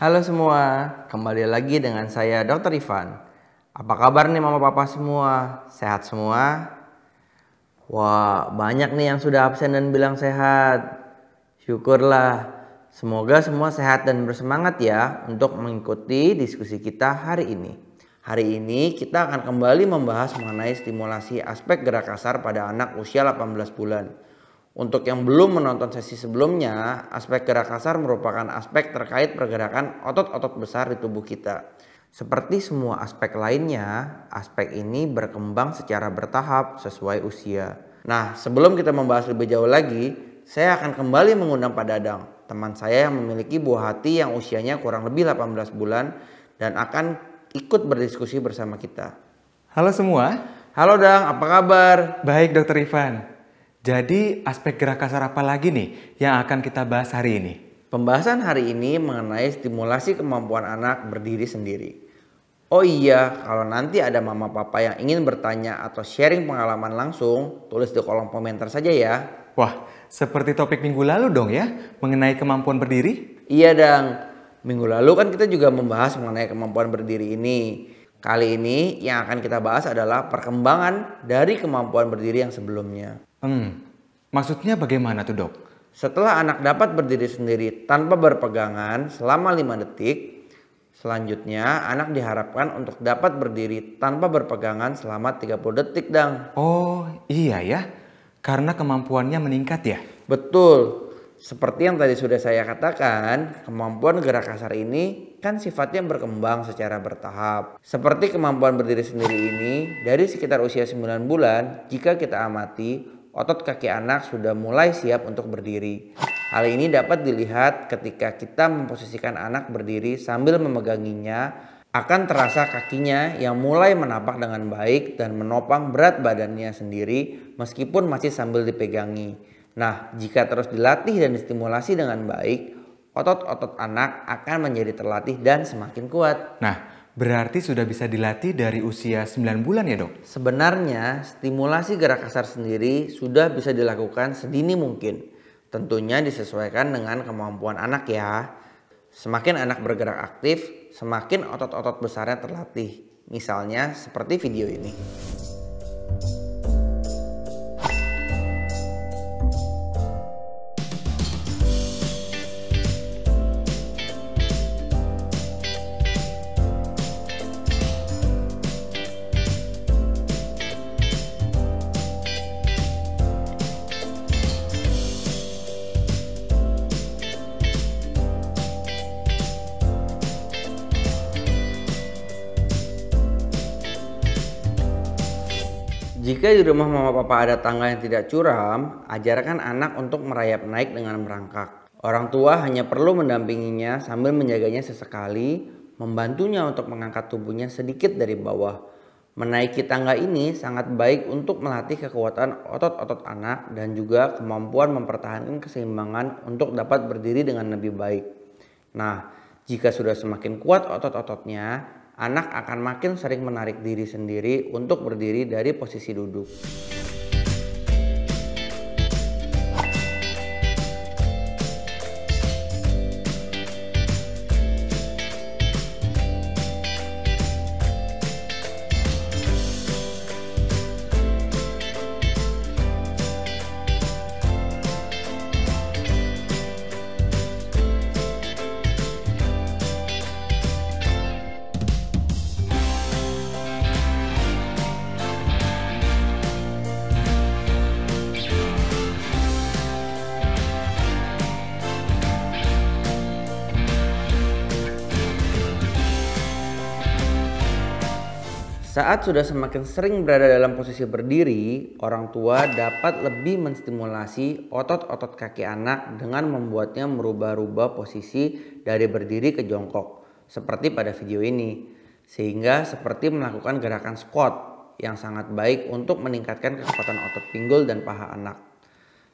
Halo semua, kembali lagi dengan saya Dr. Ivan. Apa kabar nih mama papa semua? Sehat semua? Wah, banyak nih yang sudah absen dan bilang sehat. Syukurlah. Semoga semua sehat dan bersemangat ya untuk mengikuti diskusi kita hari ini. Hari ini kita akan kembali membahas mengenai stimulasi aspek gerak kasar pada anak usia 18 bulan. Untuk yang belum menonton sesi sebelumnya, aspek gerak kasar merupakan aspek terkait pergerakan otot-otot besar di tubuh kita. Seperti semua aspek lainnya, aspek ini berkembang secara bertahap sesuai usia. Nah, sebelum kita membahas lebih jauh lagi, saya akan kembali mengundang Pak Dadang, teman saya yang memiliki buah hati yang usianya kurang lebih 18 bulan dan akan ikut berdiskusi bersama kita. Halo semua. Halo Dang, apa kabar? Baik Dr. Ivan. Jadi aspek gerak kasar apa lagi nih yang akan kita bahas hari ini? Pembahasan hari ini mengenai stimulasi kemampuan anak berdiri sendiri. Oh iya, kalau nanti ada mama papa yang ingin bertanya atau sharing pengalaman langsung, tulis di kolom komentar saja ya. Wah, seperti topik minggu lalu dong ya, mengenai kemampuan berdiri? Iya Dang, minggu lalu kan kita juga membahas mengenai kemampuan berdiri ini. Kali ini yang akan kita bahas adalah perkembangan dari kemampuan berdiri yang sebelumnya. Maksudnya bagaimana tuh dok? Setelah anak dapat berdiri sendiri tanpa berpegangan selama 5 detik, selanjutnya anak diharapkan untuk dapat berdiri tanpa berpegangan selama 30 detik Dang. Oh iya ya, karena kemampuannya meningkat ya? Betul, seperti yang tadi sudah saya katakan, kemampuan gerak kasar ini kan sifatnya berkembang secara bertahap. Seperti kemampuan berdiri sendiri ini, dari sekitar usia 9 bulan, jika kita amati, otot kaki anak sudah mulai siap untuk berdiri. Hal ini dapat dilihat ketika kita memposisikan anak berdiri sambil memeganginya, akan terasa kakinya yang mulai menapak dengan baik dan menopang berat badannya sendiri meskipun masih sambil dipegangi. Nah, jika terus dilatih dan distimulasi dengan baik, otot-otot anak akan menjadi terlatih dan semakin kuat. Nah, berarti sudah bisa dilatih dari usia 9 bulan ya dok? Sebenarnya stimulasi gerak kasar sendiri sudah bisa dilakukan sedini mungkin. Tentunya disesuaikan dengan kemampuan anak ya. Semakin anak bergerak aktif, semakin otot-otot besarnya terlatih. Misalnya seperti video ini. Jika di rumah mama papa ada tangga yang tidak curam, ajarkan anak untuk merayap naik dengan merangkak. Orang tua hanya perlu mendampinginya sambil menjaganya sesekali, membantunya untuk mengangkat tubuhnya sedikit dari bawah. Menaiki tangga ini sangat baik untuk melatih kekuatan otot-otot anak dan juga kemampuan mempertahankan keseimbangan untuk dapat berdiri dengan lebih baik. Nah, jika sudah semakin kuat otot-ototnya, anak akan makin sering menarik diri sendiri untuk berdiri dari posisi duduk. Saat sudah semakin sering berada dalam posisi berdiri, orang tua dapat lebih menstimulasi otot-otot kaki anak dengan membuatnya merubah-rubah posisi dari berdiri ke jongkok, seperti pada video ini. Sehingga seperti melakukan gerakan squat yang sangat baik untuk meningkatkan kekuatan otot pinggul dan paha anak.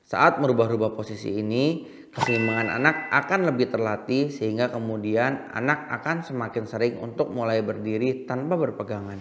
Saat merubah-rubah posisi ini, keseimbangan anak akan lebih terlatih sehingga kemudian anak akan semakin sering untuk mulai berdiri tanpa berpegangan.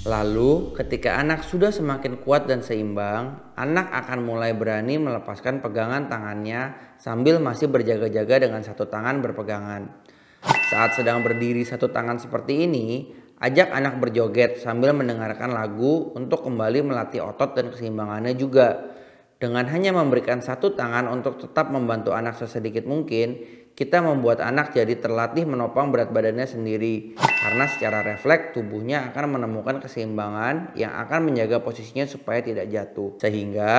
Lalu, ketika anak sudah semakin kuat dan seimbang, anak akan mulai berani melepaskan pegangan tangannya sambil masih berjaga-jaga dengan satu tangan berpegangan. Saat sedang berdiri satu tangan seperti ini, ajak anak berjoget sambil mendengarkan lagu untuk kembali melatih otot dan keseimbangannya juga. Dengan hanya memberikan satu tangan untuk tetap membantu anak sesedikit mungkin, kita membuat anak jadi terlatih menopang berat badannya sendiri. Karena secara refleks tubuhnya akan menemukan keseimbangan yang akan menjaga posisinya supaya tidak jatuh. Sehingga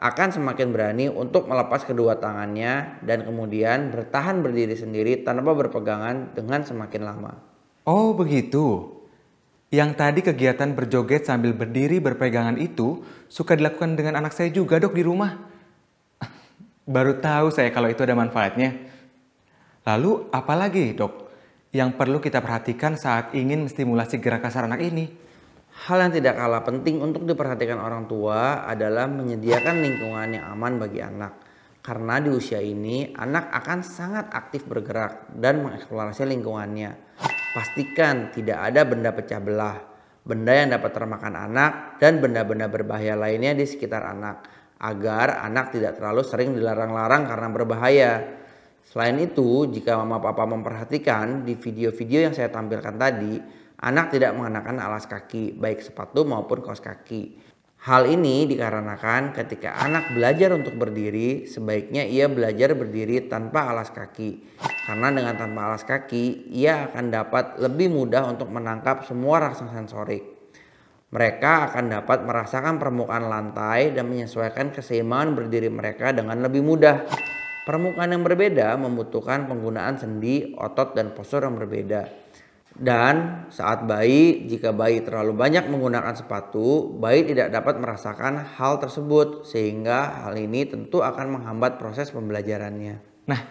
akan semakin berani untuk melepas kedua tangannya dan kemudian bertahan berdiri sendiri tanpa berpegangan dengan semakin lama. Oh begitu. Yang tadi kegiatan berjoget sambil berdiri berpegangan itu suka dilakukan dengan anak saya juga dok di rumah. Baru tahu saya kalau itu ada manfaatnya. Lalu apalagi dok yang perlu kita perhatikan saat ingin menstimulasi gerak kasar anak ini? Hal yang tidak kalah penting untuk diperhatikan orang tua adalah menyediakan lingkungan yang aman bagi anak. Karena di usia ini anak akan sangat aktif bergerak dan mengeksplorasi lingkungannya. Pastikan tidak ada benda pecah belah, benda yang dapat termakan anak, dan benda-benda berbahaya lainnya di sekitar anak, agar anak tidak terlalu sering dilarang-larang karena berbahaya. Selain itu, jika mama papa memperhatikan di video-video yang saya tampilkan tadi, anak tidak mengenakan alas kaki, baik sepatu maupun kaos kaki. Hal ini dikarenakan ketika anak belajar untuk berdiri, sebaiknya ia belajar berdiri tanpa alas kaki. Karena dengan tanpa alas kaki, ia akan dapat lebih mudah untuk menangkap semua rasa sensorik. Mereka akan dapat merasakan permukaan lantai dan menyesuaikan keseimbangan berdiri mereka dengan lebih mudah. Permukaan yang berbeda membutuhkan penggunaan sendi, otot, dan postur yang berbeda. Dan saat bayi, jika bayi terlalu banyak menggunakan sepatu, bayi tidak dapat merasakan hal tersebut, sehingga hal ini tentu akan menghambat proses pembelajarannya. Nah,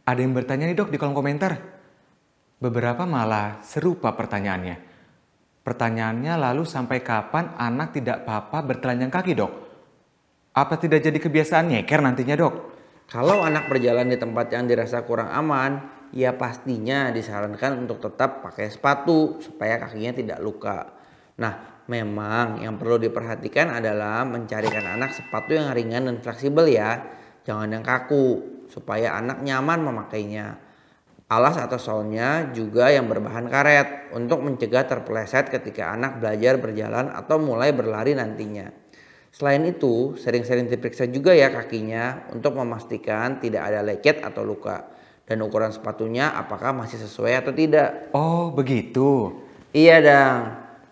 ada yang bertanya nih dok di kolom komentar. Beberapa malah serupa pertanyaannya. Pertanyaannya lalu sampai kapan anak tidak apa-apa bertelanjang kaki dok? Apa tidak jadi kebiasaan nyeker nantinya dok? Kalau anak berjalan di tempat yang dirasa kurang aman, ya pastinya disarankan untuk tetap pakai sepatu supaya kakinya tidak luka. Nah, memang yang perlu diperhatikan adalah mencarikan anak sepatu yang ringan dan fleksibel ya. Jangan yang kaku, supaya anak nyaman memakainya. Alas atau solnya juga yang berbahan karet untuk mencegah terpeleset ketika anak belajar berjalan atau mulai berlari nantinya. Selain itu, sering-sering diperiksa juga ya kakinya untuk memastikan tidak ada lecet atau luka. Dan ukuran sepatunya apakah masih sesuai atau tidak. Oh begitu. Iya dang.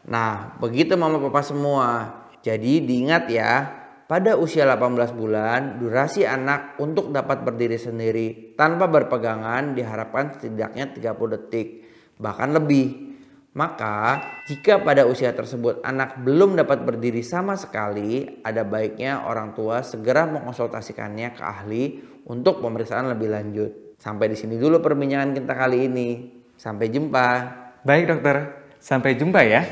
Nah begitu mama papa semua. Jadi diingat ya, pada usia 18 bulan durasi anak untuk dapat berdiri sendiri tanpa berpegangan diharapkan setidaknya 30 detik. Bahkan lebih. Maka jika pada usia tersebut anak belum dapat berdiri sama sekali, ada baiknya orang tua segera mengonsultasikannya ke ahli untuk pemeriksaan lebih lanjut. Sampai di sini dulu perbincangan kita kali ini. Sampai jumpa. Baik dokter, sampai jumpa ya.